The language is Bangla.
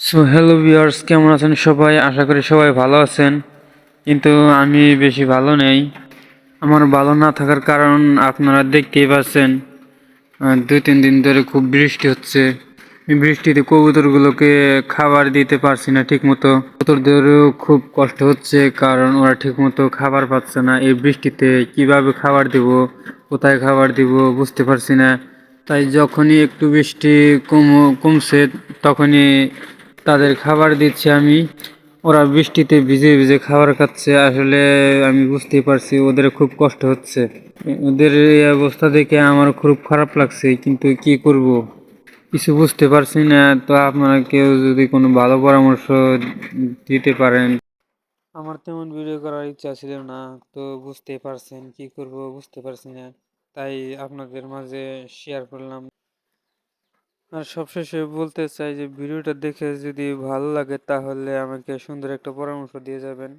সো হ্যালো ভিউয়ার্স, কেমন আছেন সবাই? আশা করি সবাই ভালো আছেন, কিন্তু আমি বেশি ভালো নেই। আমার ভালো না থাকার কারণ আপনারা দেখতেই পাচ্ছেন। 2-3 দিন ধরে খুব বৃষ্টি হচ্ছে। এই বৃষ্টিতে কবুতরগুলোকে খাবার দিতে পারছি না ঠিক মতো। কবুতরদেরও খুব কষ্ট হচ্ছে, কারণ ওরা ঠিক মতো খাবার পাচ্ছে না। এই বৃষ্টিতে কিভাবে খাবার দিব, কোথায় খাবার দিব বুঝতে পারছি না। তাই যখনই একটু বৃষ্টি কমছে তখনই তাদের খাবার দিচ্ছি আমি। ওরা বৃষ্টিতে ভিজে ভিজে খাবার খাচ্ছে, আসলে আমি বুঝতেই পারছি ওদের খুব কষ্ট হচ্ছে। ওদের এই অবস্থা দেখে আমার খুব খারাপ লাগছে, কিন্তু কি করব কিছু বুঝতে পারছি না। তো আপনারা কেউ যদি কোনো ভালো পরামর্শ দিতে পারেন। আমার তেমন ভিডিও করার ইচ্ছা ছিল না, তো বুঝতেই পারছেন কি করব বুঝতে পারছি না, তাই আপনাদের মাঝে শেয়ার করলাম। আর সবশেষে বলতে চাই যে ভিডিওটা দেখে যদি ভালো লাগে তাহলে আমাকে সুন্দর একটা পরামর্শ দিয়ে যাবেন।